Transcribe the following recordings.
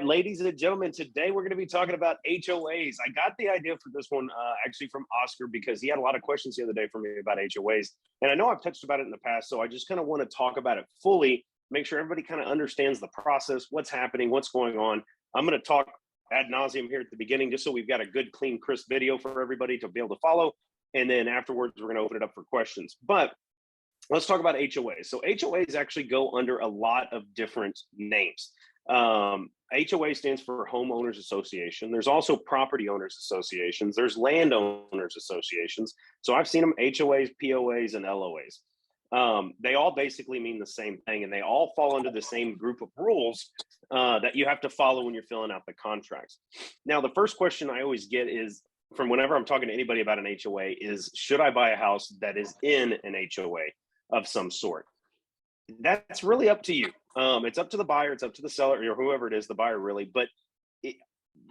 ladies and gentlemen, today we're going to be talking about HOAs. I got the idea for this one actually from Oscar because he had a lot of questions the other day for me about HOAs. And I know I've touched about it in the past, so I just kind of want to talk about it fully, make sure everybody kind of understands the process, what's happening, what's going on. I'm going to talk ad nauseum here at the beginning, just so we've got a good, clean, crisp video for everybody to be able to follow. And then afterwards, we're going to open it up for questions. But let's talk about HOAs. So HOAs actually go under a lot of different names. HOA stands for Homeowners Association. There's also Property Owners Associations. There's Landowners Associations. So I've seen them HOAs, POAs, and LOAs. They all basically mean the same thing, and they all fall under the same group of rules that you have to follow when you're filling out the contracts. Now, the first question I always get is from whenever I'm talking to anybody about an HOA is, should I buy a house that is in an HOA of some sort? That's really up to you. It's up to the buyer, it's up to the seller, or whoever it is, the buyer really. But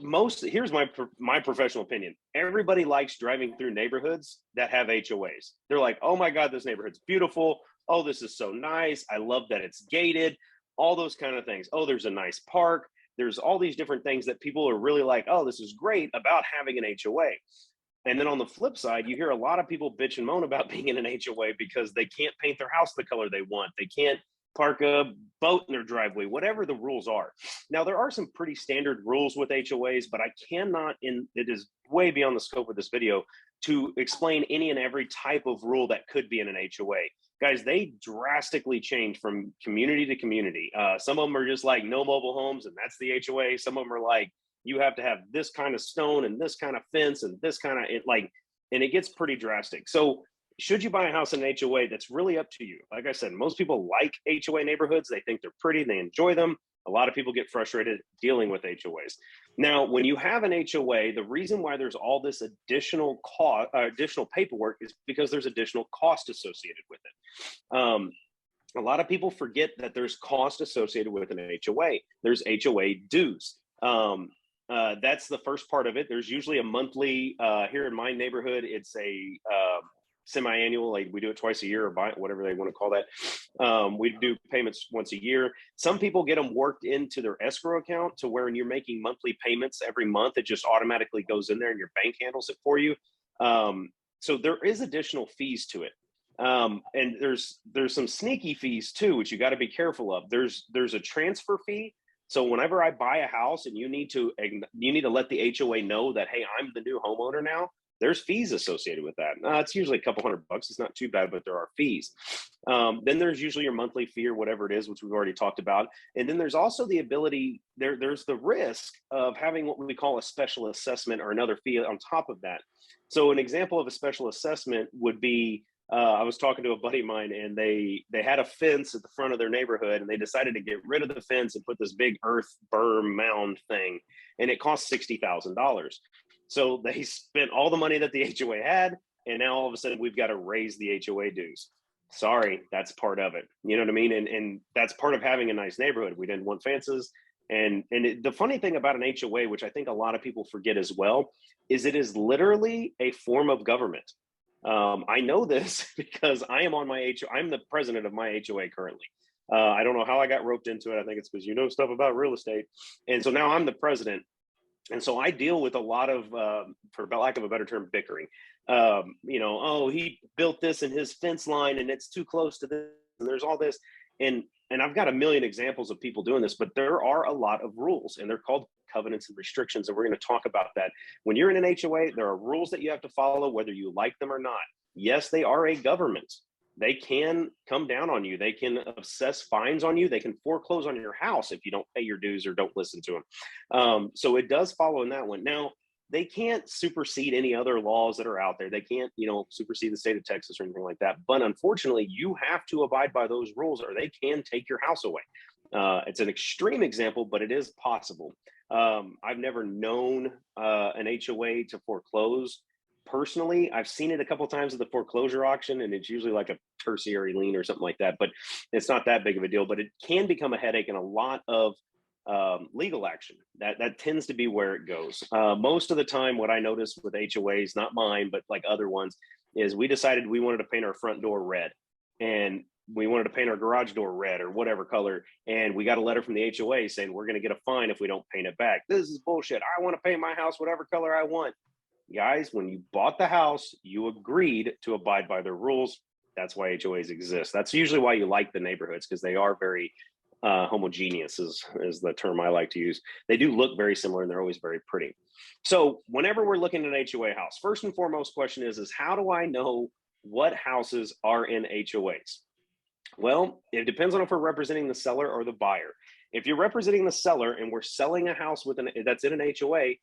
here's my professional opinion. Everybody likes driving through neighborhoods that have HOAs. They're like, oh my God, this neighborhood's beautiful. Oh, this is so nice. I love that it's gated. All those kind of things. Oh, there's a nice park. There's all these different things that people are really like, oh, this is great about having an HOA. And then on the flip side, you hear a lot of people bitch and moan about being in an HOA because they can't paint their house the color they want. They can't park a boat in their driveway, whatever the rules are. Now, there are some pretty standard rules with HOAs, but I cannot, it is way beyond the scope of this video to explain any and every type of rule that could be in an HOA. Guys, they drastically change from community to community. Some of them are just like no mobile homes, and that's the HOA. Some of them are like, you have to have this kind of stone and this kind of fence and this kind of and it gets pretty drastic. So should you buy a house in an HOA? That's really up to you. Like I said, most people like HOA neighborhoods. They think they're pretty, they enjoy them. A lot of people get frustrated dealing with HOAs. Now, when you have an HOA, the reason why there's all this additional cost, additional paperwork is because there's additional cost associated with it. A lot of people forget that there's cost associated with an HOA. There's HOA dues. That's the first part of it. There's usually a monthly, here in my neighborhood, it's a semi-annual, like we do it twice a year or whatever they want to call that. We do payments once a year. Some people get them worked into their escrow account to where when you're making monthly payments every month, it just automatically goes in there and your bank handles it for you. So there is additional fees to it. And there's some sneaky fees too, which you got to be careful of. There's a transfer fee. So whenever I buy a house and you need to let the HOA know that, hey, I'm the new homeowner now, there's fees associated with that. It's usually a couple $100. It's not too bad, but there are fees. Then there's usually your monthly fee or whatever it is, which we've already talked about. And then there's also the ability, there's the risk of having what we call a special assessment or another fee on top of that. So an example of a special assessment would be, I was talking to a buddy of mine, and they had a fence at the front of their neighborhood, and they decided to get rid of the fence and put this big earth berm mound thing, and it cost $60,000. So they spent all the money that the HOA had, and now all of a sudden we've got to raise the HOA dues. Sorry, that's part of it. You know what I mean? And that's part of having a nice neighborhood. We didn't want fences. And the funny thing about an HOA, which I think a lot of people forget as well, is it is literally a form of government. I know this because I am on my HOA. I'm the president of my HOA currently. I don't know how I got roped into it. I think it's because you know stuff about real estate. And so now I'm the president. And so I deal with a lot of, for lack of a better term, bickering. Oh, he built this in his fence line and it's too close to this, and there's all this. And I've got a million examples of people doing this, but there are a lot of rules, and they're called covenants and restrictions. And we're going to talk about that. When you're in an HOA, there are rules that you have to follow, whether you like them or not. Yes, they are a government. They can come down on you. They can assess fines on you. They can foreclose on your house if you don't pay your dues or don't listen to them. So it does follow in that one. Now, they can't supersede any other laws that are out there. They can't, supersede the state of Texas or anything like that. But unfortunately, you have to abide by those rules or they can take your house away. It's an extreme example, but it is possible. I've never known an HOA to foreclose. Personally, I've seen it a couple of times at the foreclosure auction, and it's usually like a tertiary lien or something like that, but it's not that big of a deal. But it can become a headache in a lot of legal action. That tends to be where it goes. Most of the time, what I noticed with HOAs, not mine, but like other ones, is we decided we wanted to paint our front door red. And we wanted to paint our garage door red or whatever color, and we got a letter from the HOA saying we're going to get a fine if we don't paint it back. This is bullshit. I want to paint my house whatever color I want. Guys, when you bought the house, you agreed to abide by their rules. That's why HOAs exist. That's usually why you like the neighborhoods, because they are very homogeneous is the term I like to use. They do look very similar and they're always very pretty. So whenever we're looking at an HOA house, first and foremost question is how do I know what houses are in HOAs? Well, it depends on if we're representing the seller or the buyer. If you're representing the seller and we're selling a house that's in an HOA,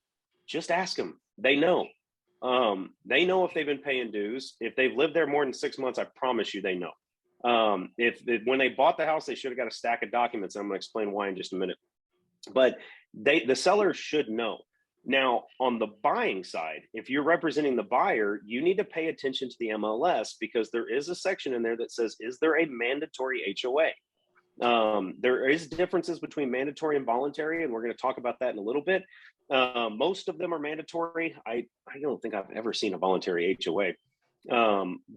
just ask them. They know. They know if they've been paying dues. If they've lived there more than 6 months, I promise you they know. If when they bought the house, they should have got a stack of documents. And I'm going to explain why in just a minute. But the seller should know. Now, on the buying side, if you're representing the buyer, you need to pay attention to the MLS, because there is a section in there that says, is there a mandatory HOA? There is differences between mandatory and voluntary, and we're going to talk about that in a little bit. Most of them are mandatory. I don't think I've ever seen a voluntary HOA,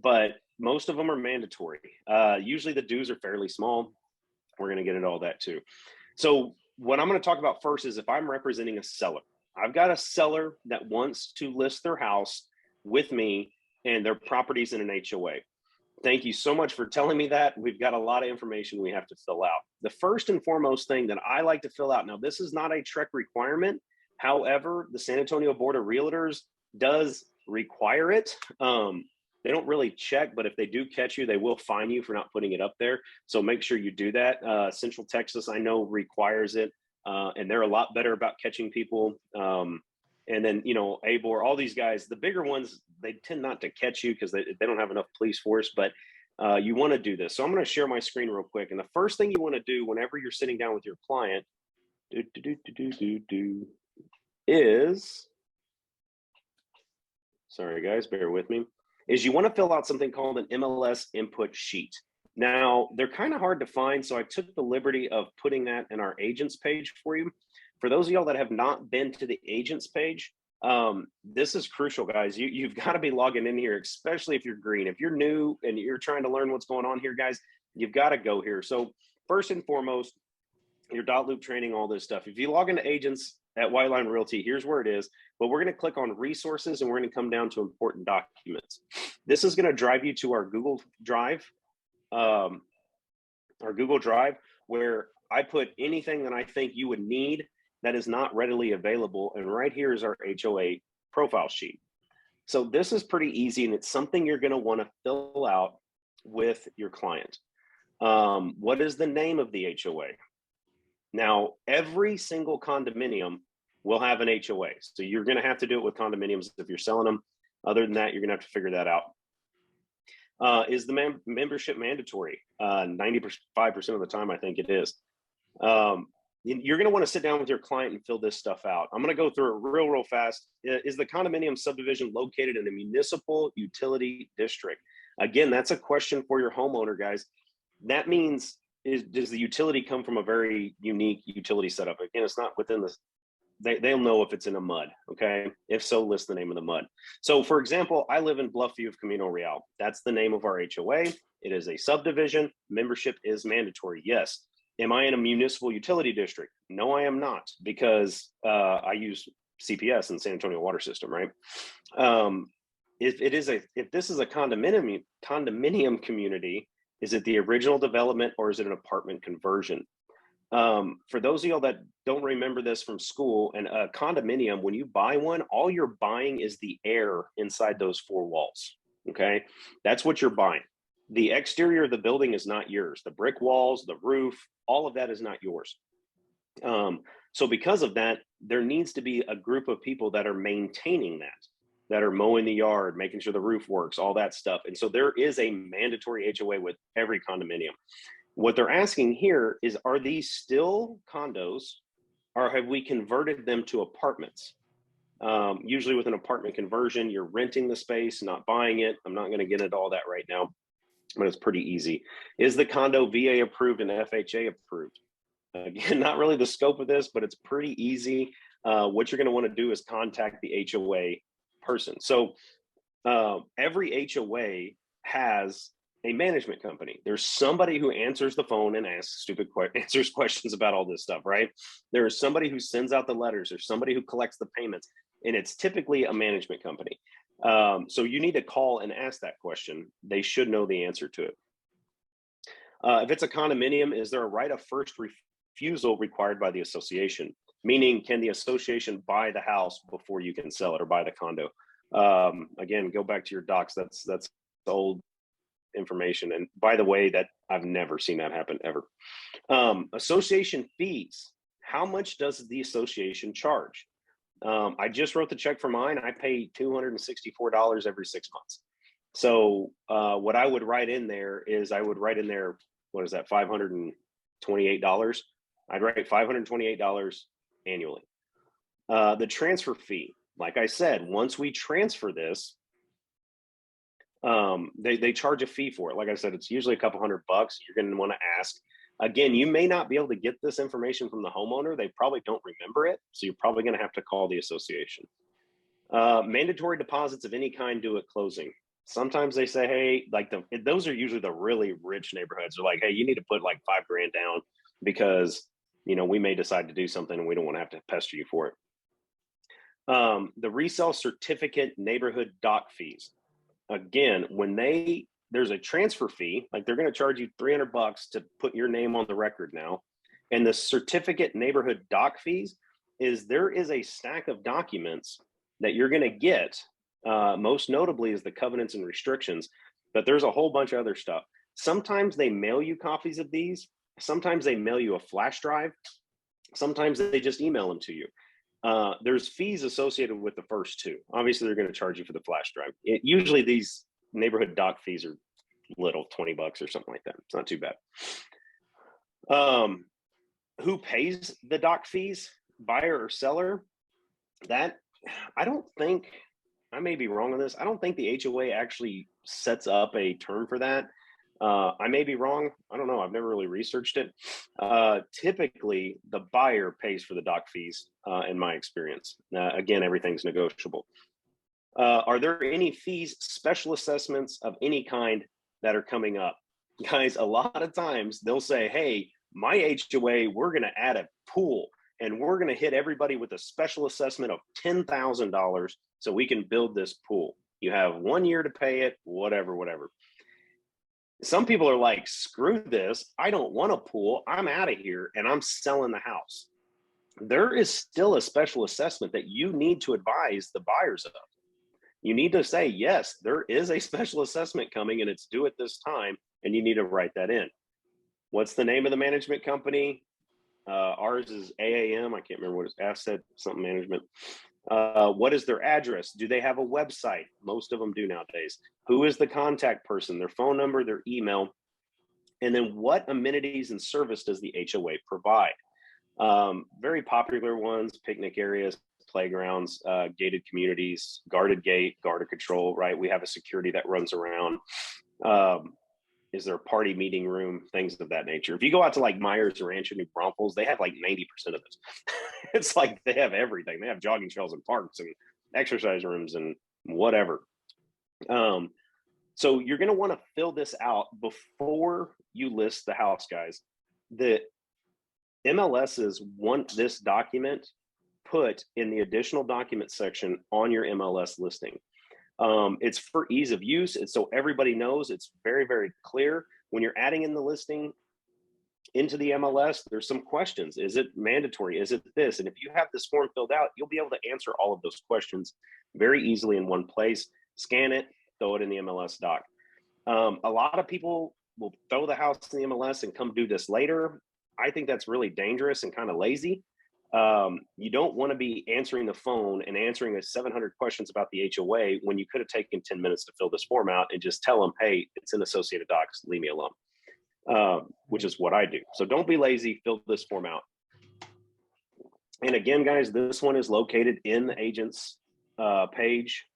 but most of them are mandatory. Usually the dues are fairly small. We're going to get into all that too. So what I'm going to talk about first is if I'm representing a seller. I've got a seller that wants to list their house with me and their properties in an HOA. Thank you so much for telling me that. We've got a lot of information we have to fill out. The first and foremost thing that I like to fill out, now this is not a TREC requirement. However, the San Antonio Board of Realtors does require it. They don't really check, but if they do catch you, they will fine you for not putting it up there. So make sure you do that. Central Texas, I know, requires it. And they're a lot better about catching people. And then, ABOR, all these guys, the bigger ones, they tend not to catch you because they don't have enough police force, but you want to do this. So I'm going to share my screen real quick. And the first thing you want to do whenever you're sitting down with your client is, sorry guys, bear with me, is you want to fill out something called an MLS input sheet. Now, they're kind of hard to find, so I took the liberty of putting that in our agents page for you. For those of y'all that have not been to the agents page, this is crucial, guys. You've got to be logging in here, especially if you're green. If you're new and you're trying to learn what's going on here, guys, you've got to go here. So first and foremost, your dot loop training, all this stuff. If you log into agents at White Line Realty, here's where it is. But we're going to click on resources and we're going to come down to important documents. This is going to drive you to our Google Drive. Where I put anything that I think you would need that is not readily available. And right here is our HOA profile sheet. So this is pretty easy, and it's something you're going to want to fill out with your client. What is the name of the HOA? Now, every single condominium will have an HOA. So you're going to have to do it with condominiums if you're selling them. Other than that, you're going to have to figure that out. Is the membership mandatory? 95% of the time, I think it is. You're going to want to sit down with your client and fill this stuff out. I'm going to go through it real fast. Is the condominium subdivision located in a municipal utility district? Again, that's a question for your homeowner, guys. That means, does the utility come from a very unique utility setup? Again, it's not within the, they'll know if it's in a MUD, okay? If so, list the name of the MUD. So for example, I live in Bluffview of Camino Real. That's the name of our HOA. It is a subdivision. Membership is mandatory, yes. Am I in a municipal utility district? No, I am not, because I use CPS in San Antonio Water System, right? If this is a condominium community, is it the original development or is it an apartment conversion? For those of y'all that don't remember this from school, and a condominium, when you buy one, all you're buying is the air inside those four walls, okay? That's what you're buying. The exterior of the building is not yours. The brick walls, the roof, all of that is not yours. So because of that, there needs to be a group of people that are maintaining that are mowing the yard, making sure the roof works, all that stuff. And so there is a mandatory HOA with every condominium. What they're asking here is, are these still condos or have we converted them to apartments? Usually with an apartment conversion, you're renting the space, not buying it. I'm not going to get into all that right now, but it's pretty easy. Is the condo VA approved and FHA approved? Again, not really the scope of this, but it's pretty easy. What you're going to want to do is contact the HOA person. So every HOA has a management company. There's somebody who answers the phone and asks answers questions about all this stuff, right? There is somebody who sends out the letters. There's somebody who collects the payments, and it's typically a management company. So you need to call and ask that question. They should know the answer to it. If it's a condominium, is there a right of first refusal required by the association? Meaning, can the association buy the house before you can sell it, or buy the condo? Again, go back to your docs. That's old information. And by the way, that I've never seen that happen ever. Association fees. How much does the association charge? I just wrote the check for mine. I pay $264 every 6 months. So what I would write in there is, I would write in there, what is that, $528? I'd write $528 annually. The transfer fee, like I said, once we transfer this, they charge a fee for it. Like I said, it's usually a couple $100. You're going to want to ask. Again, you may not be able to get this information from the homeowner. They probably don't remember it. So you're probably going to have to call the association. Mandatory deposits of any kind due at closing. Sometimes they say, hey, like those are usually the really rich neighborhoods. They're like, hey, you need to put like $5,000 down because, you know, we may decide to do something and we don't want to have to pester you for it. The resale certificate neighborhood doc fees. Again, when there's a transfer fee, like they're going to charge you $300 to put your name on the record now. And the certificate neighborhood doc fees there is a stack of documents that you're going to get. Most notably is the covenants and restrictions, but there's a whole bunch of other stuff. Sometimes they mail you copies of these. Sometimes they mail you a flash drive. Sometimes they just email them to you. There's fees associated with the first two. Obviously, they're going to charge you for the flash drive. Usually these neighborhood doc fees are little, $20 or something like that. It's not too bad. Who pays the doc fees, buyer or seller? That, I don't think, I may be wrong on this. I don't think the HOA actually sets up a term for that. I may be wrong. I don't know. I've never really researched it. Typically, the buyer pays for the doc fees, in my experience. Again, everything's negotiable. Are there any fees, special assessments of any kind that are coming up? Guys, a lot of times they'll say, hey, my HOA, we're going to add a pool and we're going to hit everybody with a special assessment of $10,000 so we can build this pool. You have 1 year to pay it, whatever. Some people are like, screw this. I don't want a pool. I'm out of here and I'm selling the house. There is still a special assessment that you need to advise the buyers of. You need to say, yes, there is a special assessment coming and it's due at this time, and you need to write that in. What's the name of the management company? Ours is AAM. I can't remember what it's, asset something management. What is their address? Do they have a website? Most of them do nowadays. Who is the contact person? Their phone number, their email. And then what amenities and service does the HOA provide? Very popular ones: picnic areas, playgrounds, gated communities, guarded gate, guarded control, right? We have a security that runs around. Is there a party meeting room? Things of that nature. If you go out to like Myers Ranch and New Braunfels, they have like 90% of this. It's like they have everything. They have jogging trails and parks and exercise rooms and whatever. So you're going to want to fill this out before you list the house, guys. The MLSs want this document put in the additional document section on your MLS listing. It's for ease of use. It's so everybody knows. It's very, very clear. When you're adding in the listing into the MLS, there's some questions. Is it mandatory? Is it this? And if you have this form filled out, you'll be able to answer all of those questions very easily in one place. Scan it, throw it in the MLS doc. A lot of people will throw the house in the MLS and come do this later. I think that's really dangerous and kind of lazy. You don't want to be answering the phone and answering 700 questions about the HOA when you could have taken 10 minutes to fill this form out and just tell them, hey, it's in Associated Docs, leave me alone, which is what I do. So don't be lazy, fill this form out. And again, guys, this one is located in the agent's page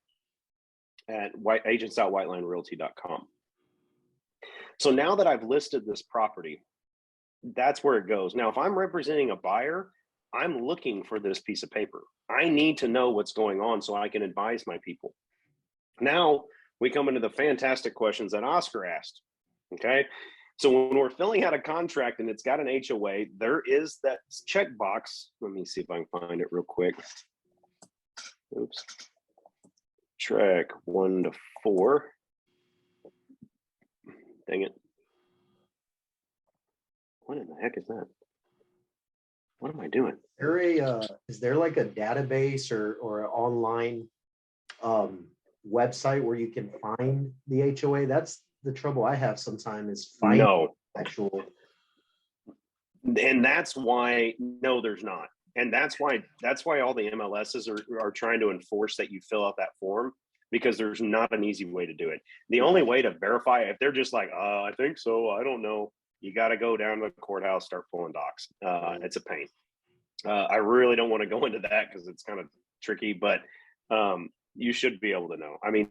at agents.whitelinerealty.com. So now that I've listed this property, that's where it goes. Now, if I'm representing a buyer, I'm looking for this piece of paper. I need to know what's going on so I can advise my people. Now we come into the fantastic questions that Oscar asked. Okay. So when we're filling out a contract and it's got an HOA, there is that checkbox. Let me see if I can find it real quick. Oops. Track 1 to 4. Dang it. What in the heck is that? What am I doing? Is there like a database or an online website where you can find the HOA? That's the trouble I have sometimes is finding actual. And that's why, no, there's not. And that's why all the MLSs are trying to enforce that you fill out that form, because there's not an easy way to do it. The only way to verify, if they're just like, I think so, I don't know, you got to go down to the courthouse, start pulling docs. It's a pain. I really don't want to go into that because it's kind of tricky, but you should be able to know. I mean,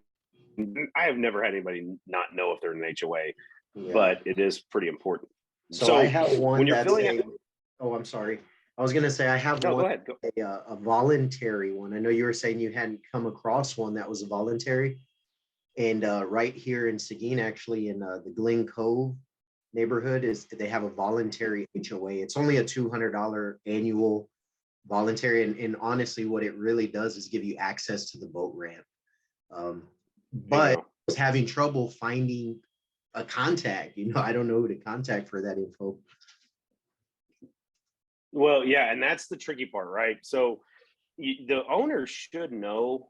I have never had anybody not know if they're in an HOA, but it is pretty important. So I have one when you're filling out. Oh, I'm sorry. I was going to say I have one, a voluntary one. I know you were saying you hadn't come across one that was voluntary. And right here in Seguin, actually in the Glen Cove neighborhood, they have a voluntary HOA. It's only a $200 annual voluntary. And honestly, what it really does is give you access to the boat ramp. But I was having trouble finding a contact. I don't know who to contact for that info. Well, yeah, and that's the tricky part, right? So the owner should know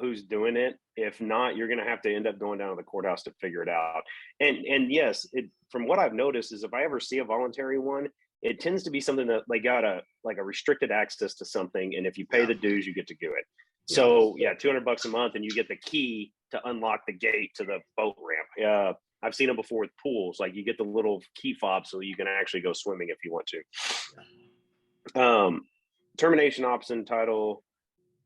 who's doing it. If not, you're going to have to end up going down to the courthouse to figure it out. And yes, from what I've noticed is if I ever see a voluntary one, it tends to be something that they got a restricted access to something, and if you pay the dues, you get to do it. So yeah, $200 a month, and you get the key to unlock the gate to the boat ramp. I've seen them before with pools. Like you get the little key fob so you can actually go swimming if you want to. Termination option, title,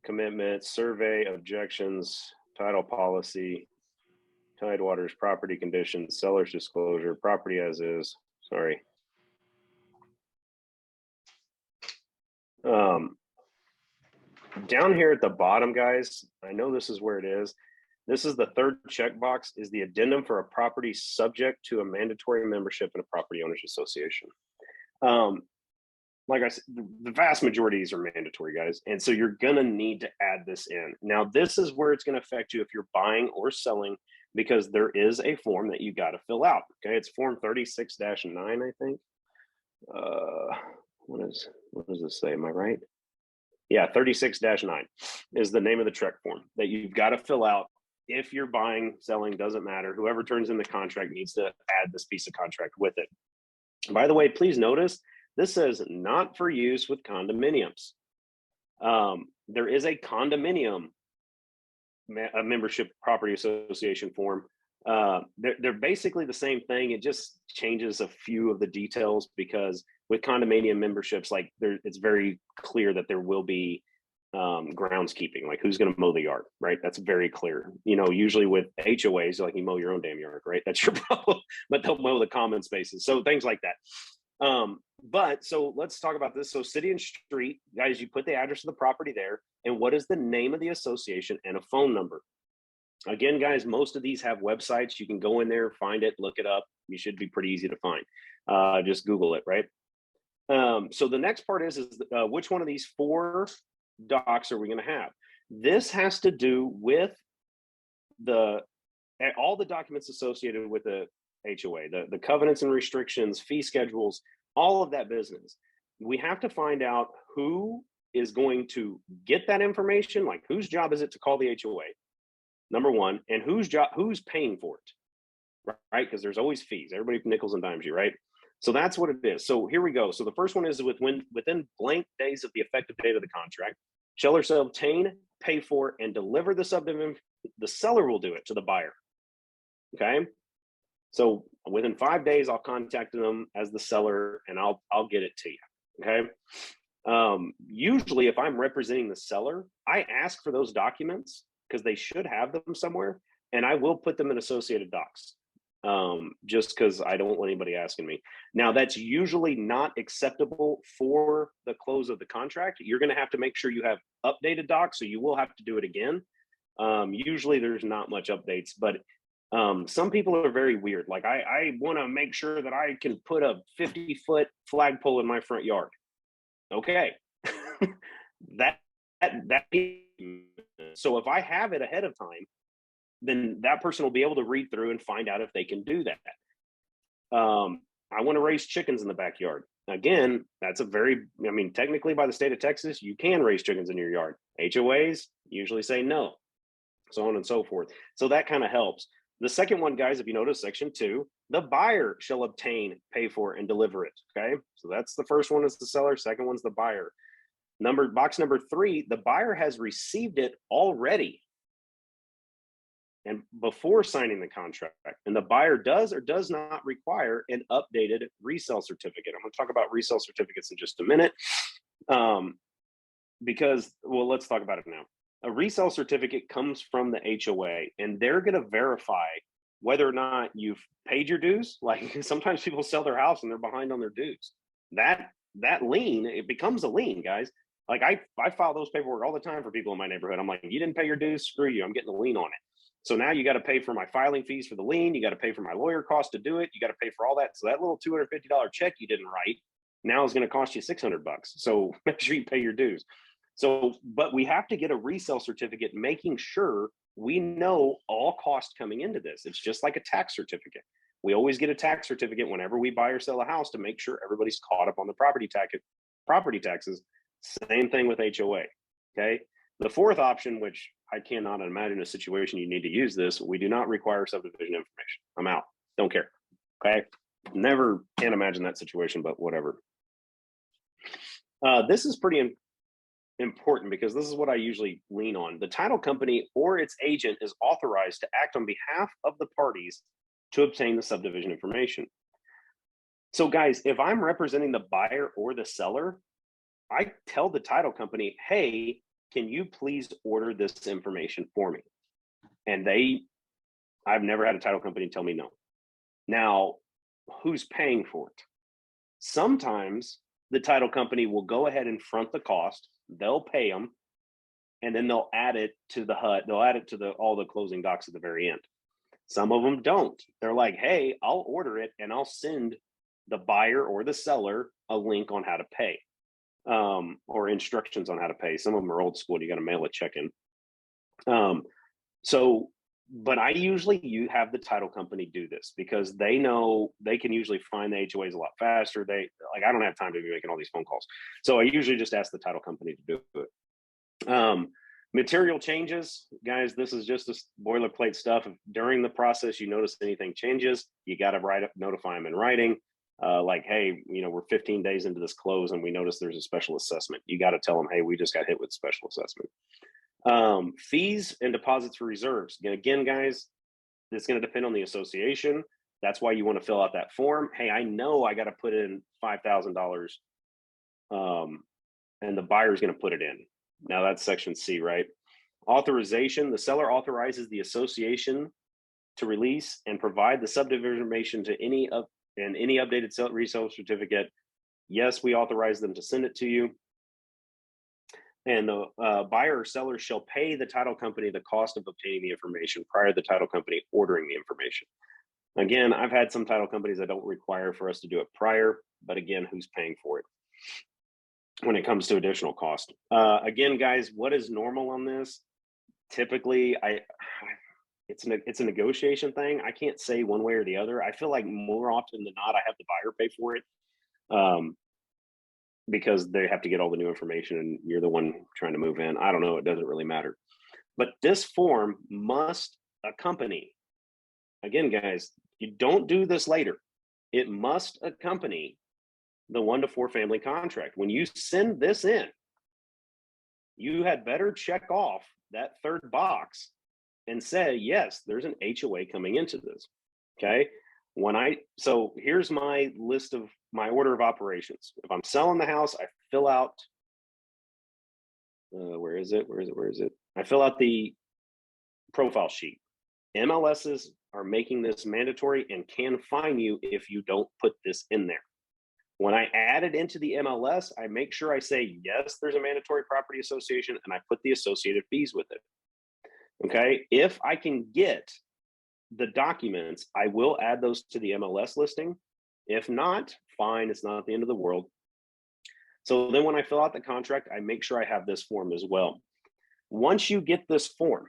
commitment, survey, objections, title policy, Tidewaters, property conditions, seller's disclosure, property as is. Sorry. Down here at the bottom, guys, I know this is where it is. This is the third checkbox, is the addendum for a property subject to a mandatory membership in a property owners association. Like I said, the vast majority of these are mandatory, guys. And so you're going to need to add this in. Now, this is where it's going to affect you if you're buying or selling, because there is a form that you got to fill out. Okay. It's form 36-9, I think. What does this say? Am I right? Yeah. 36-9 is the name of the TREC form that you've got to fill out. If you're buying, selling, doesn't matter. Whoever turns in the contract needs to add this piece of contract with it. By the way, please notice, this says not for use with condominiums. There is a condominium a membership property association form. They're basically the same thing. It just changes a few of the details, because with condominium memberships, like it's very clear that there will be groundskeeping, like who's going to mow the yard, right? That's very clear. Usually with HOAs, like you mow your own damn yard, right? That's your problem, but they'll mow the common spaces. So things like that. But so let's talk about this. So city and street, guys, you put the address of the property there, and what is the name of the association and a phone number. Again, guys, most of these have websites. You can go in there, find it, look it up. You should be pretty easy to find. Just Google it, right? So the next part is which one of these 4 docs are we going to have? This has to do with all the documents associated with the HOA, the covenants and restrictions, fee schedules, all of that business. We have to find out who is going to get that information, like whose job is it to call the HOA, number one, and who's paying for it, right? Because there's always fees. Everybody nickels and dimes you, right? So that's what it is. So here we go. So the first one is within blank days of the effective date of the contract, shall obtain, pay for, and deliver the subdivision. The seller will do it to the buyer. Okay. So within 5 days, I'll contact them as the seller, and I'll get it to you. Okay. Usually, if I'm representing the seller, I ask for those documents because they should have them somewhere, and I will put them in associated docs. Just because I don't want anybody asking me. Now, that's usually not acceptable for the close of the contract. You're going to have to make sure you have updated docs, so you will have to do it again. Usually there's not much updates, but Some people are very weird. Like I want to make sure that I can put a 50-foot flagpole in my front yard. Okay. that, that, so if I have it ahead of time, then that person will be able to read through and find out if they can do that. I want to raise chickens in the backyard. Again, that's technically by the state of Texas, you can raise chickens in your yard. HOAs usually say no, so on and so forth. So that kind of helps. The second one, guys, if you notice section 2, the buyer shall obtain, pay for, and deliver it. Okay, so that's the first one is the seller. Second one's the buyer. Box number 3, the buyer has received it already and before signing the contract, and the buyer does or does not require an updated resale certificate. I'm going to talk about resale certificates in just a minute, because, well, let's talk about it now. A resale certificate comes from the HOA, and they're going to verify whether or not you've paid your dues. Like sometimes people sell their house and they're behind on their dues. That lien, it becomes a lien, guys. Like I file those paperwork all the time for people in my neighborhood. I'm like, you didn't pay your dues, screw you. I'm getting a lien on it. So now you got to pay for my filing fees for the lien. You got to pay for my lawyer cost to do it. You got to pay for all that. So that little $250 check you didn't write now is going to cost you $600. So make sure you pay your dues. So, but we have to get a resale certificate, making sure we know all costs coming into this. It's just like a tax certificate. We always get a tax certificate whenever we buy or sell a house to make sure everybody's caught up on the property taxes. Same thing with HOA. Okay. The fourth option, which I cannot imagine a situation you need to use this, we do not require subdivision information. I'm out. Don't care. Okay. Never can imagine that situation, but whatever. This is pretty important because this is what I usually lean on. The title company or its agent is authorized to act on behalf of the parties to obtain the subdivision information. So guys, if I'm representing the buyer or the seller, I tell the title company, hey, can you please order this information for me? And I've never had a title company tell me no. Now, who's paying for it? Sometimes the title company will go ahead and front the cost. They'll pay them, and then they'll add it to the HUD. They'll add it to all the closing docs at the very end. Some of them don't. They're like, hey, I'll order it and I'll send the buyer or the seller a link on how to pay, or instructions on how to pay. Some of them are old school. You got to mail a check in. But I usually have the title company do this because they know they can usually find the HOAs a lot faster. I don't have time to be making all these phone calls. So I usually just ask the title company to do it. Material changes, guys, this is just this boilerplate stuff. If during the process you notice anything changes, you got to notify them in writing. Like, hey, we're 15 days into this close and we notice there's a special assessment. You got to tell them, hey, we just got hit with special assessment. Fees and deposits for reserves. Again, guys, it's going to depend on the association. That's why you want to fill out that form. Hey, I know I got to put in $5,000, and the buyer is going to put it in. Now that's section C, right? Authorization. The seller authorizes the association to release and provide the subdivision information to any updated resale certificate. Yes, we authorize them to send it to you. And the buyer or seller shall pay the title company the cost of obtaining the information prior to the title company ordering the information. Again, I've had some title companies that don't require for us to do it prior, but again, who's paying for it when it comes to additional cost? Again, guys, what is normal on this? Typically, it's a negotiation thing. I can't say one way or the other. I feel like more often than not, I have the buyer pay for it. Because they have to get all the new information and you're the one trying to move in. I don't know. It doesn't really matter. But this form must accompany, again, guys, you don't do this later. It must accompany the 1 to 4 family contract. When you send this in, you had better check off that third box and say, yes, there's an HOA coming into this. Okay. So here's my list of my order of operations. If I'm selling the house, I fill out, where is it? I fill out the profile sheet. MLSs are making this mandatory and can fine you if you don't put this in there. When I add it into the MLS, I make sure I say, yes, there's a mandatory property association, and I put the associated fees with it. Okay. If I can get the documents, I will add those to the MLS listing. If not, fine, it's not the end of the world. So then when I fill out the contract, I make sure I have this form as well. Once you get this form,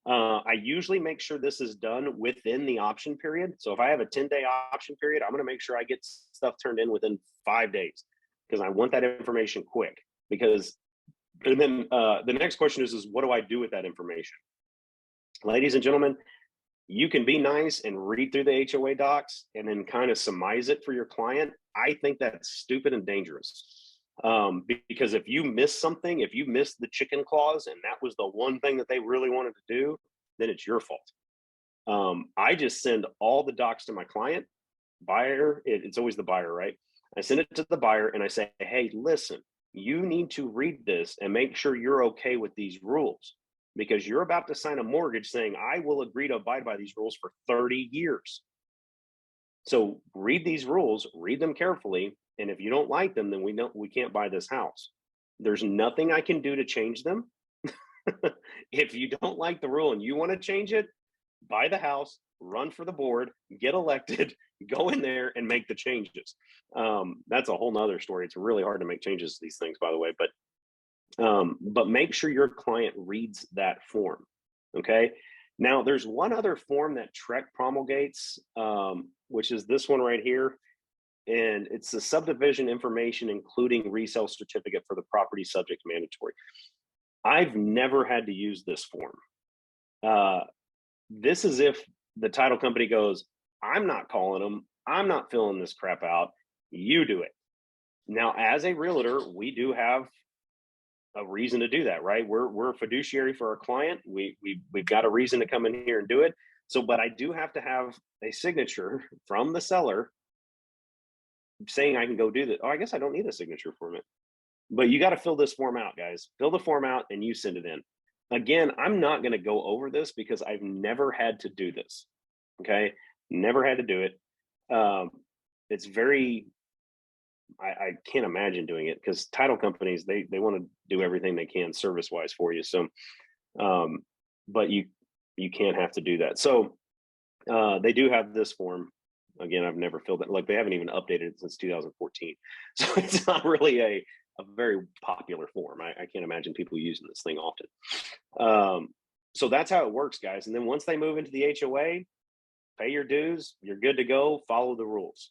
I usually make sure this is done within the option period. So if I have a 10-day option period, I'm going to make sure I get stuff turned in within 5 days because I want that information quick. Because, and then the next question is what do I do with that information? Ladies and gentlemen, you can be nice and read through the HOA docs and then kind of surmise it for your client. I think that's stupid and dangerous. Because if you miss something, if you miss the chicken clause and that was the one thing that they really wanted to do, then it's your fault. I just send all the docs to my client, buyer. It's always the buyer, right? I send it to the buyer and I say, hey, listen, you need to read this and make sure you're okay with these rules because you're about to sign a mortgage saying, I will agree to abide by these rules for 30 years. So read these rules, read them carefully. And if you don't like them, then we can't buy this house. There's nothing I can do to change them. If you don't like the rule and you want to change it, buy the house, run for the board, get elected, go in there and make the changes. That's a whole nother story. It's really hard to make changes to these things, by the way, but make sure your client reads that form. Okay. Now there's one other form that TREC promulgates, which is this one right here. And it's the subdivision information, including resale certificate for the property subject mandatory. I've never had to use this form. This is if the title company goes, I'm not calling them. I'm not filling this crap out. You do it. Now, as a realtor, we do have a reason to do that, right? We're a fiduciary for our client. We've got a reason to come in here and do it. So, but I do have to have a signature from the seller saying I can go do that. Oh, I guess I don't need a signature form it. But you got to fill this form out, guys. Fill the form out and you send it in. Again, I'm not going to go over this because I've never had to do this. Okay. Never had to do it. It's very, I can't imagine doing it because title companies, they want to do everything they can service wise for you. So, but you can't have to do that. So they do have this form. Again, I've never filled it. Like they haven't even updated it since 2014. So it's not really a very popular form. I can't imagine people using this thing often. So that's how it works, guys. And then once they move into the HOA, pay your dues, you're good to go, follow the rules.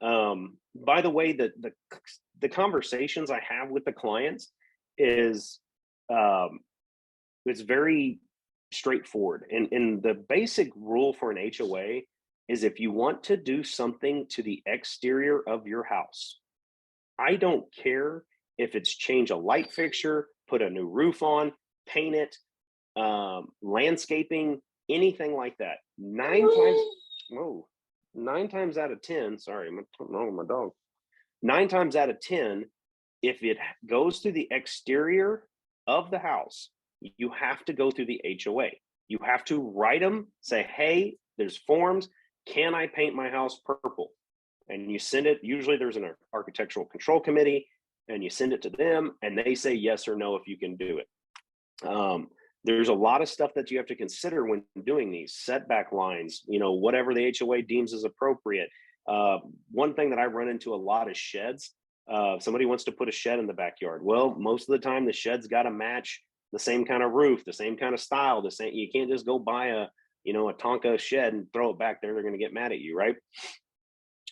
By the way, the conversations I have with the clients is it's very straightforward. And the basic rule for an HOA is if you want to do something to the exterior of your house, I don't care if it's change a light fixture, put a new roof on, paint it, landscaping, anything like that. 9 times out of 10, sorry, I'm wrong with my dog. 9 times out of 10, if it goes through the exterior of the house, you have to go through the HOA. You have to write them, say, hey, there's forms. Can I paint my house purple? And you send it. Usually there's an architectural control committee and you send it to them and they say yes or no if you can do it. There's a lot of stuff that you have to consider when doing these setback lines, whatever the HOA deems as appropriate. One thing that I run into a lot is sheds. Somebody wants to put a shed in the backyard. Well, most of the time the shed's got to match the same kind of roof, the same kind of style, you can't just go buy a Tonka shed and throw it back there. They're going to get mad at you, right?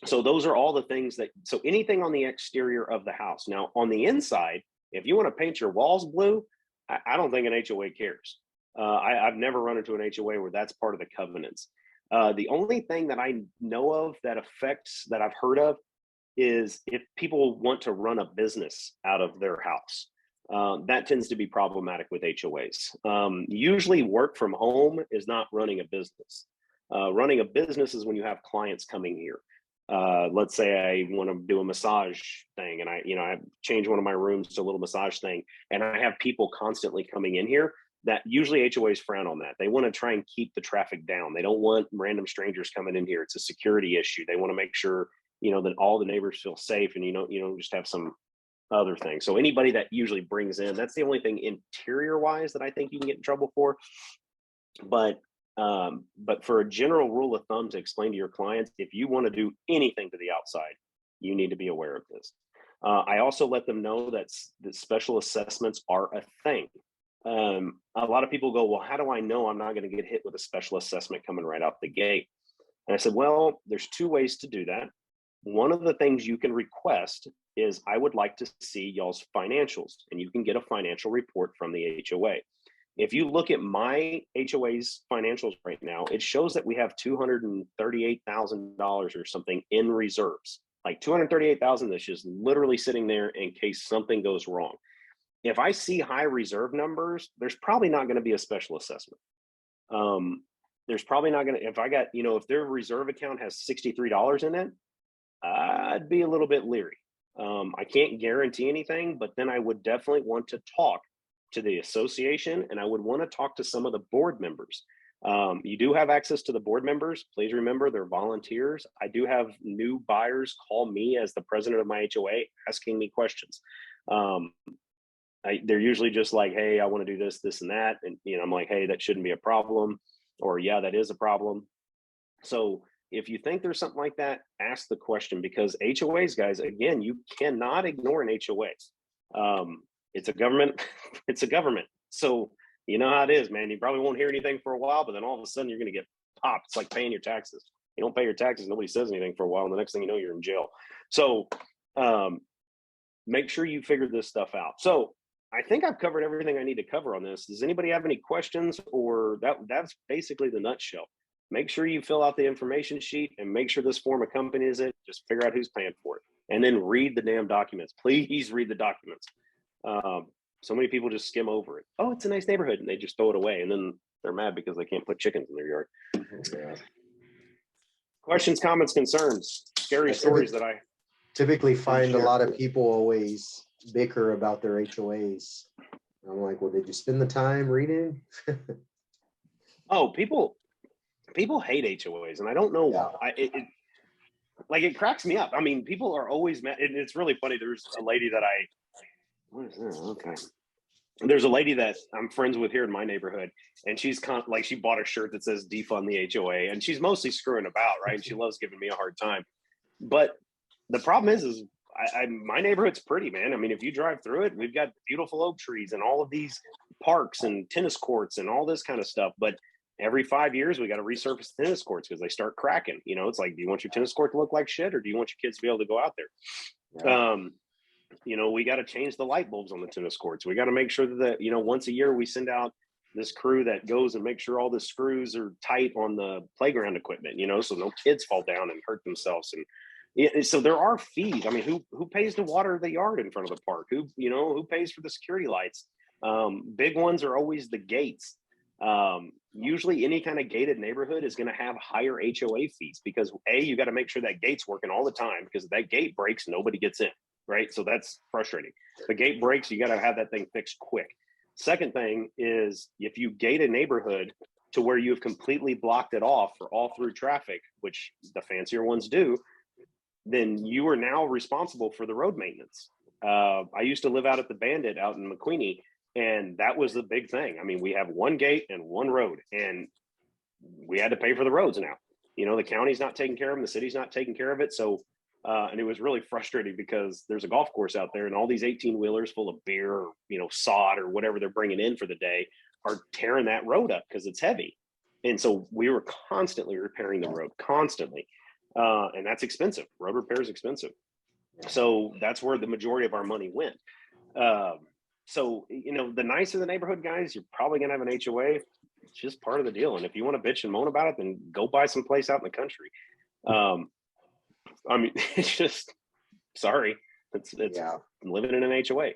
So those are all the things so anything on the exterior of the house. Now on the inside, if you want to paint your walls blue, I don't think an HOA cares. I've never run into an HOA where that's part of the covenants. The only thing that I know of that I've heard of is if people want to run a business out of their house. That tends to be problematic with HOAs. Usually work from home is not running a business. Running a business is when you have clients coming here. Let's say I want to do a massage thing and I change one of my rooms to a little massage thing and I have people constantly coming in here. That usually HOAs frown on that. They want to try and keep the traffic down. They don't want random strangers coming in here. It's a security issue. They want to make sure, that all the neighbors feel safe and you don't just have some other thing. So anybody that usually brings in, that's the only thing interior wise that I think you can get in trouble for. But But for a general rule of thumb to explain to your clients, if you want to do anything to the outside, you need to be aware of this. I also let them know that special assessments are a thing. A lot of people go, well, how do I know I'm not going to get hit with a special assessment coming right out the gate? And I said, well, there's two ways to do that. One of the things you can request is, I would like to see y'all's financials, and you can get a financial report from the HOA. If you look at my HOA's financials right now, it shows that we have $238,000 or something in reserves, like $238,000 that's just literally sitting there in case something goes wrong. If I see high reserve numbers, there's probably not going to be a special assessment. There's probably not going to, if I got, if their reserve account has $63 in it, I'd be a little bit leery. I can't guarantee anything, but then I would definitely want to talk to the association, and I would want to talk to some of the board members. You do have access to the board members. Please remember, they're volunteers. I do have new buyers call me as the president of my HOA asking me questions. They're usually just like, hey, I want to do this, this, and that. And, I'm like, hey, that shouldn't be a problem. Or, yeah, that is a problem. So if you think there's something like that, ask the question, because HOAs, guys, again, you cannot ignore an HOA. It's a government. It's a government. So you know how it is, man. You probably won't hear anything for a while, but then all of a sudden you're going to get popped. It's like paying your taxes. You don't pay your taxes, nobody says anything for a while, and the next thing you know, you're in jail. So make sure you figure this stuff out. So I think I've covered everything I need to cover on this. Does anybody have any questions? Or that's basically the nutshell. Make sure you fill out the information sheet and make sure this form accompanies it. Just figure out who's paying for it. And then read the damn documents. Please read the documents. So many people just skim over it. Oh, it's a nice neighborhood, and they just throw it away. And then they're mad because they can't put chickens in their yard. Yeah. Questions, comments, concerns, scary stories that I typically find a lot of people always bicker about their HOAs. I'm like, well, did you spend the time reading? Oh, people hate HOAs, and I don't know why. It cracks me up. I mean, people are always mad. It's really funny. There's a lady that what is that? Okay. There's a lady that I'm friends with here in my neighborhood, and she's she bought a shirt that says defund the HOA, and she's mostly screwing about, right? And she loves giving me a hard time. But the problem is my neighborhood's pretty, man. I mean, if you drive through it, we've got beautiful oak trees and all of these parks and tennis courts and all this kind of stuff. But every 5 years, we got to resurface the tennis courts because they start cracking. It's like, do you want your tennis court to look like shit, or do you want your kids to be able to go out there? Yeah. We got to change the light bulbs on the tennis courts. We got to make sure that, once a year we send out this crew that goes and make sure all the screws are tight on the playground equipment, so no kids fall down and hurt themselves. And so there are fees. I mean, who pays to water the yard in front of the park? Who pays for the security lights? Big ones are always the gates. Usually any kind of gated neighborhood is going to have higher HOA fees because you got to make sure that gate's working all the time, because if that gate breaks, nobody gets in, right? So that's frustrating. If the gate breaks, you got to have that thing fixed quick. Second thing is, if you gate a neighborhood to where you've completely blocked it off for all through traffic, which the fancier ones do, then you are now responsible for the road maintenance. I used to live out at the Bandit out in McQueenie, and that was the big thing. I mean, we have one gate and one road, and we had to pay for the roads now. The county's not taking care of them. The city's not taking care of it. So, and it was really frustrating because there's a golf course out there, and all these 18-wheelers full of beer or, sod or whatever they're bringing in for the day are tearing that road up because it's heavy. And so we were constantly repairing the road, constantly. And that's expensive. Road repair is expensive. So that's where the majority of our money went. So, the nicer the neighborhood, guys, you're probably going to have an HOA. It's just part of the deal. And if you want to bitch and moan about it, then go buy some place out in the country. I mean, it's just, sorry. It's living in an HOA.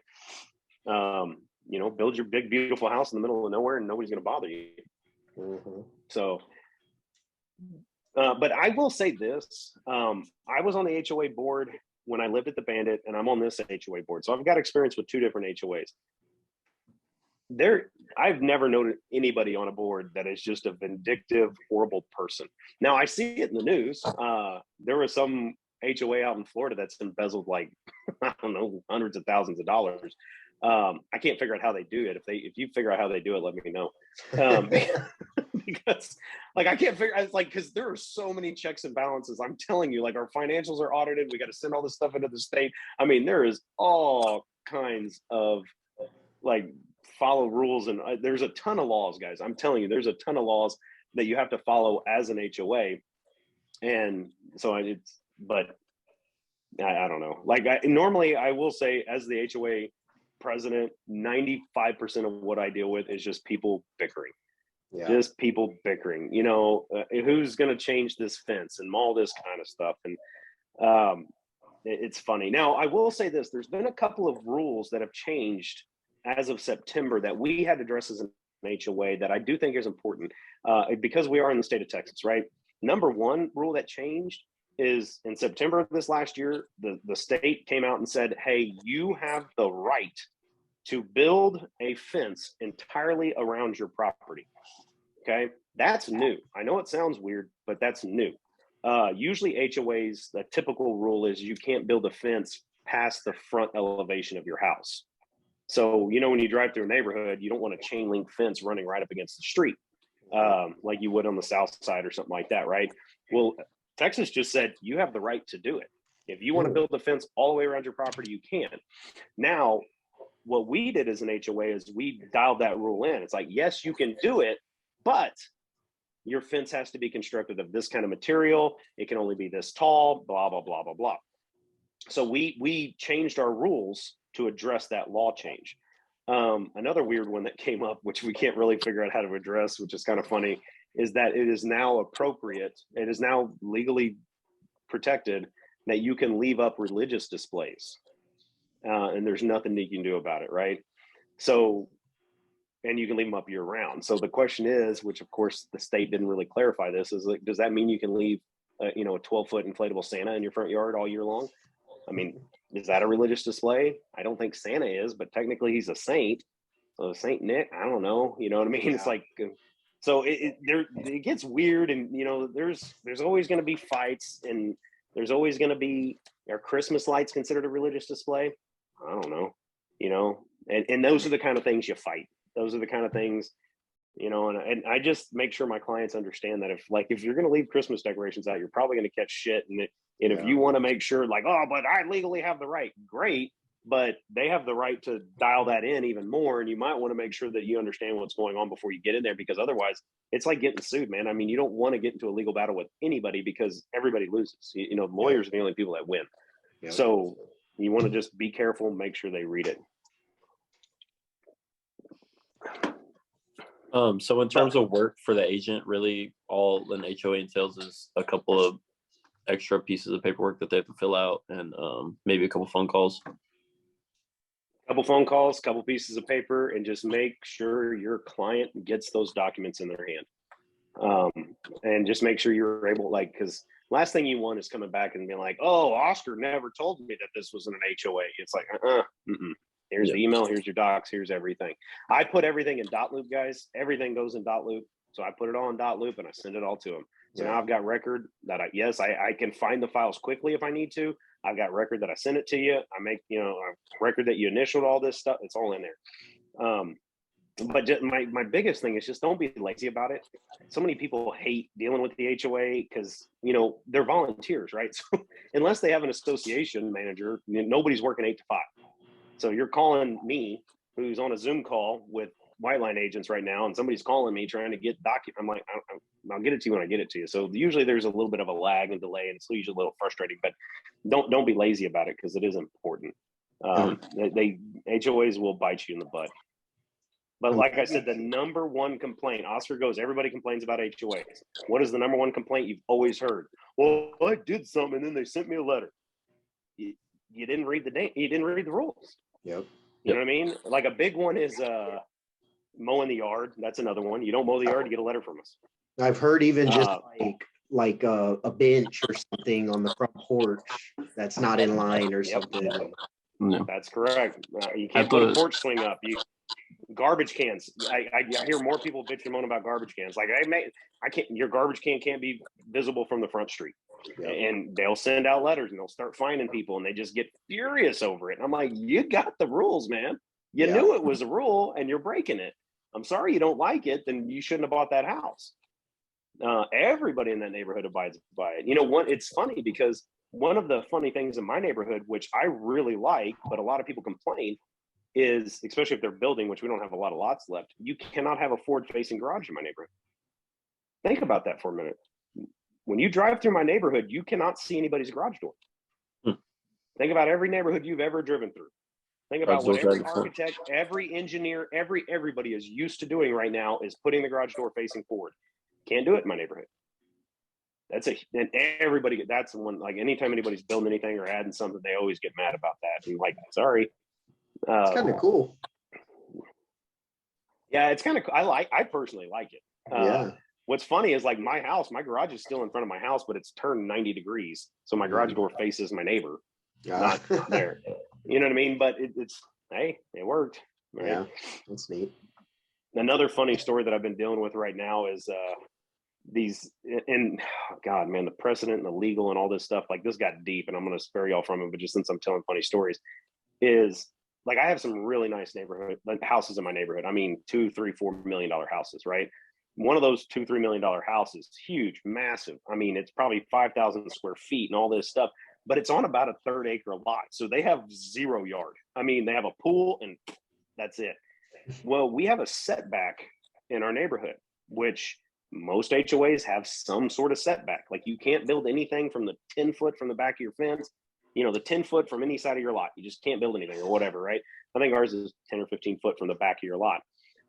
Build your big, beautiful house in the middle of nowhere and nobody's going to bother you. Mm-hmm. So, but I will say this. I was on the HOA board when I lived at the Bandit, and I'm on this HOA board. So I've got experience with two different HOAs. I've never known anybody on a board that is just a vindictive, horrible person. Now, I see it in the news. There was some HOA out in Florida that's embezzled I don't know, hundreds of thousands of dollars. I can't figure out how they do it. If you figure out how they do it, let me know. because like I can't figure. It's like because there are so many checks and balances. I'm telling you, like our financials are audited. We got to send all this stuff into the state. I mean, there is all kinds of like follow rules, and there's a ton of laws, guys. I'm telling you, there's a ton of laws that you have to follow as an HOA, and so it's. But I don't know. Like normally, I will say as the HOA president, 95% of what I deal with is just people bickering. Yeah. Just people bickering, you know, who's going to change this fence and all this kind of stuff. And it's funny. Now, I will say this, there's been a couple of rules that have changed as of September that we had to address as an HOA that I do think is important because we are in the state of Texas, right? Number one rule that changed is in September of this last year, the state came out and said, hey, you have the right to build a fence entirely around your property. Okay, that's new. I know it sounds weird, but that's new. Usually HOAs, the typical rule is you can't build a fence past the front elevation of your house. So, you know, when you drive through a neighborhood, you don't want a chain link fence running right up against the street like you would on the south side or something like that, right? Well, Texas just said you have the right to do it. If you want to build a fence all the way around your property, you can. Now, what we did as an HOA is we dialed that rule in. It's like, yes, you can do it, but your fence has to be constructed of this kind of material. It can only be this tall, blah, blah, blah, blah, blah. So we changed our rules to address that law change. Another weird one that came up, which we can't really figure out how to address, which is kind of funny, is that it is now appropriate. It is now legally protected that you can leave up religious displays. And there's nothing that you can do about it, right? So, and you can leave them up year round. So the question is, which of course the state didn't really clarify this, is like, does that mean you can leave, a 12-foot inflatable Santa in your front yard all year long? I mean, is that a religious display? I don't think Santa is, but technically he's a saint. So Saint Nick, I don't know. You know what I mean? Yeah. It's like, so it gets weird, and you know, there's always going to be fights, and there's always going to be, are Christmas lights considered a religious display? I don't know, you know, and those are the kind of things you fight. Those are the kind of things, you know, and I just make sure my clients understand that if you're going to leave Christmas decorations out, you're probably going to catch shit. And if you want to make sure like, oh, but I legally have the right, great, but they have the right to dial that in even more. And you might want to make sure that you understand what's going on before you get in there, because otherwise it's like getting sued, man. I mean, you don't want to get into a legal battle with anybody because everybody loses. You know, lawyers are the only people that win. Yep. So you want to just be careful and make sure they read it. So in terms of work for the agent, really all an HOA entails is a couple of extra pieces of paperwork that they have to fill out, and maybe a couple phone calls. Couple phone calls, couple pieces of paper, and just make sure your client gets those documents in their hand. And just make sure you're able, like, because last thing you want is coming back and being like, oh, Oscar never told me that this was an HOA. It's like, here's the email, here's your docs, here's everything. I put everything in .loop, guys. Everything goes in .loop. So I put it all in .loop and I send it all to them. So now I've got record that I can find the files quickly if I need to. I've got record that I send it to you. I make, a record that you initialed all this stuff. It's all in there. But just my biggest thing is just don't be lazy about it. So many people hate dealing with the HOA because, they're volunteers, right? So unless they have an association manager, nobody's working 8 to 5. So you're calling me, who's on a Zoom call with white line agents right now, and somebody's calling me trying to get I'm like, I'll get it to you when I get it to you. So usually there's a little bit of a lag and delay, and it's usually a little frustrating. But don't be lazy about it because it is important. HOAs will bite you in the butt. But like I said, the number one complaint, Oscar goes, everybody complains about HOAs. What is the number one complaint you've always heard? Well, I did something and then they sent me a letter. You didn't read you didn't read the rules. Yep. You know what I mean? Like a big one is mowing the yard. That's another one. You don't mow the yard, you get a letter from us. I've heard even just like a bench or something on the front porch that's not in line or something. No. That's correct. You can't put a porch swing up. Garbage cans. I hear more people bitch and moan about garbage cans. Like I can't. Your garbage can can't be visible from the front street. Yep. And they'll send out letters and they'll start fining people, and they just get furious over it. And I'm like, you got the rules, man. You knew it was a rule, and you're breaking it. I'm sorry you don't like it, then you shouldn't have bought that house. Everybody in that neighborhood abides by it. It's funny because one of the funny things in my neighborhood, which I really like, but a lot of people complain, is, especially if they're building, which we don't have a lot of lots left, you cannot have a forward-facing garage in my neighborhood. Think about that for a minute. When you drive through my neighborhood, you cannot see anybody's garage door. Think about every neighborhood you've ever driven through. Think about what every architect, every engineer, everybody is used to doing right now is putting the garage door facing forward. Can't do it in my neighborhood. That's the one, like anytime anybody's building anything or adding something, they always get mad about that. And like, sorry. It's kind of cool. Yeah, it's kind of, I personally like it. Yeah. What's funny is like my garage is still in front of my house, but it's turned 90 degrees. So my garage door faces my neighbor, not there. You know what I mean? But hey, it worked. Right? Yeah, that's neat. Another funny story that I've been dealing with right now is God, man, the precedent and the legal and all this stuff, like this got deep and I'm going to spare y'all from it. But just since I'm telling funny stories, is like, I have some really nice houses in my neighborhood. I mean, $2, $3, $4 million houses, right? One of those $2, $3 million houses, huge, massive. I mean, it's probably 5,000 square feet and all this stuff, but it's on about a 1/3 acre lot. So they have 0 yard. I mean, they have a pool and that's it. Well, we have a setback in our neighborhood, which most HOAs have some sort of setback. Like you can't build anything from the 10 foot from the back of your fence, the 10 foot from any side of your lot. You just can't build anything or whatever, right? I think ours is 10 or 15 foot from the back of your lot.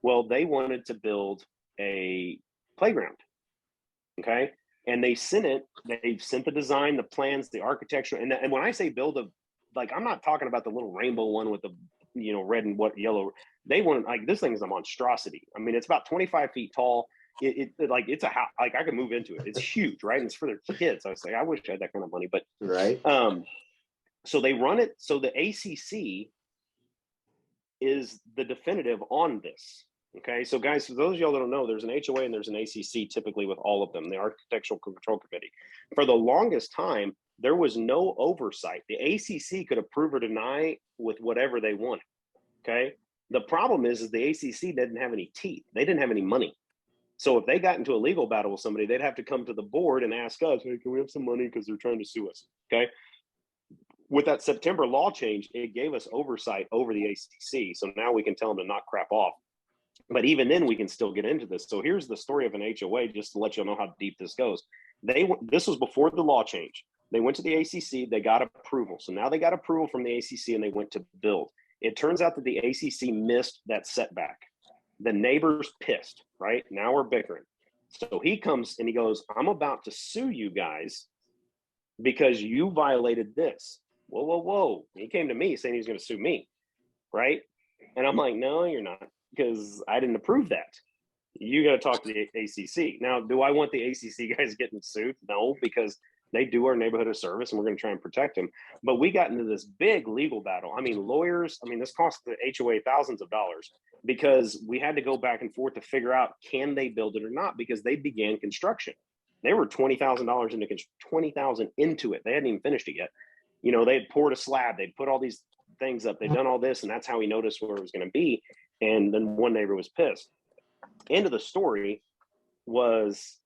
Well, they wanted to build a playground. Okay. And they've sent the design, the plans, the architecture. And when I say build I'm not talking about the little rainbow one with the, red and yellow. They want, like, this thing is a monstrosity. I mean, it's about 25 feet tall. It's a house. Like I could move into it. It's huge, right? And it's for their kids. I was like, I wish I had that kind of money, but right. So they run it. So the ACC is the definitive on this. Okay, so guys, for those of y'all that don't know, there's an HOA and there's an ACC typically with all of them, the Architectural Control Committee. For the longest time, there was no oversight. The ACC could approve or deny with whatever they wanted. Okay, the problem is the ACC didn't have any teeth. They didn't have any money. So if they got into a legal battle with somebody, they'd have to come to the board and ask us, hey, can we have some money because they're trying to sue us? Okay. With that September law change, it gave us oversight over the ACC. So now we can tell them to knock crap off. But even then, we can still get into this. So here's the story of an HOA, just to let you know how deep this goes. This was before the law change. They went to the ACC, they got approval. So now they got approval from the ACC and they went to build. It turns out that the ACC missed that setback. The neighbor's pissed, right? Now we're bickering. So he comes and he goes, I'm about to sue you guys because you violated this. Whoa, whoa, whoa. He came to me saying he was going to sue me, right? And I'm like, no, you're not, because I didn't approve that. You got to talk to the ACC. Now, do I want the ACC guys getting sued? No, because they do our neighborhood a service and we're going to try and protect them. But we got into this big legal battle. I mean, lawyers, this cost the HOA thousands of dollars because we had to go back and forth to figure out, can they build it or not? Because they began construction. They were $20,000 into it. They hadn't even finished it yet. They had poured a slab. They'd put all these things up. They'd done all this. And that's how we noticed where it was going to be. And then one neighbor was pissed. End of the story was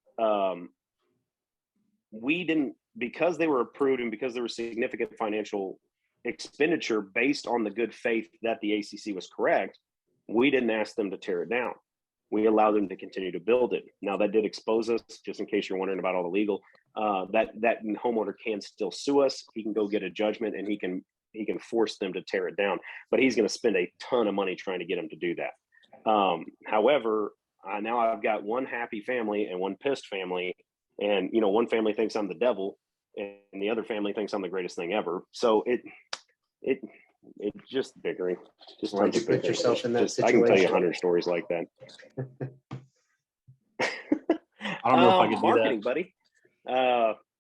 we didn't, because they were approved and because there was significant financial expenditure based on the good faith that the ACC was correct, we didn't ask them to tear it down. We allowed them to continue to build it. Now that did expose us, just in case you're wondering about all the legal, that homeowner can still sue us. He can go get a judgment and he can force them to tear it down, but he's going to spend a ton of money trying to get them to do that. However, now I've got one happy family and one pissed family, and one family thinks I'm the devil and the other family thinks I'm the greatest thing ever. So it's just bickering. Just why don't you put yourself in that situation? I can tell you 100 stories like that. I don't know if I could marketing, do that. buddy.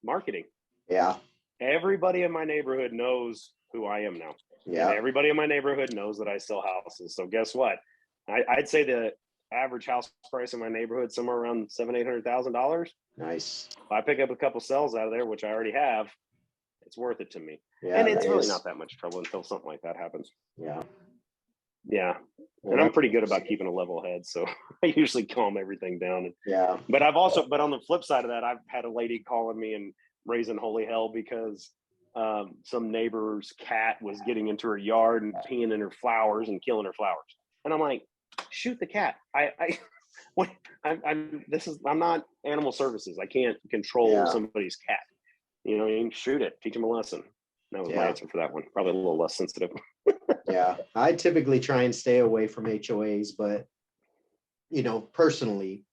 Marketing. Yeah. Everybody in my neighborhood knows who I am now. Yeah. And everybody in my neighborhood knows that I sell houses. So guess what? I'd say the average house price in my neighborhood somewhere around $700,000-$800,000. Nice. If I pick up a couple sales out of there, which I already have, it's worth it to me. Yeah, and it's really not that much trouble until something like that happens. Yeah. Yeah. And I'm pretty good about keeping a level head. So I usually calm everything down. Yeah. But on the flip side of that, I've had a lady calling me and raising holy hell because some neighbor's cat was getting into her yard and peeing in her flowers and killing her flowers. And I'm like, shoot the cat. I'm not animal services. I can't control somebody's cat. You know what I mean? Shoot it. Teach them a lesson. That was my answer for that one. Probably a little less sensitive. Yeah. I typically try and stay away from HOAs, but, personally,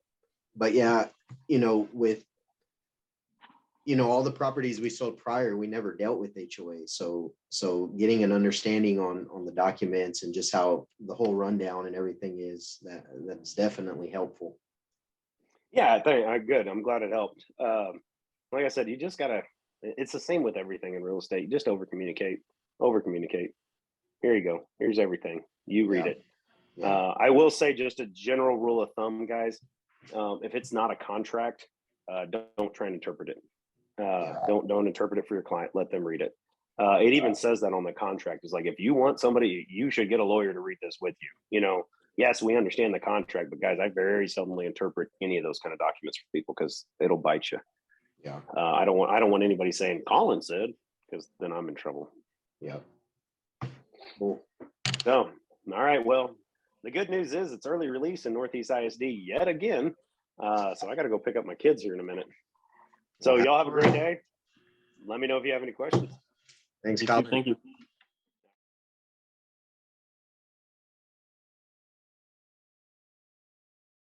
but yeah, with, all the properties we sold prior, we never dealt with HOAs. So getting an understanding on the documents and just how the whole rundown and everything is, that's definitely helpful. Yeah, good. I'm glad it helped. Like I said, you just gotta, it's the same with everything in real estate. You just over communicate. Here you go. Here's everything. You read it. Yeah. I will say just a general rule of thumb, guys. If it's not a contract, don't try and interpret it. Don't interpret it for your client. Let them read it. It even says that on the contract. It's like, if you want somebody, you should get a lawyer to read this with you. Yes, we understand the contract, but guys, I very seldomly interpret any of those kind of documents for people because it'll bite you. Yeah. I don't want anybody saying Colin said, because then I'm in trouble. Yeah. Cool. So, all right. Well, the good news is it's early release in Northeast ISD yet again. So I got to go pick up my kids here in a minute. So y'all have a great day. Let me know if you have any questions. Thanks, Colin. Thank you.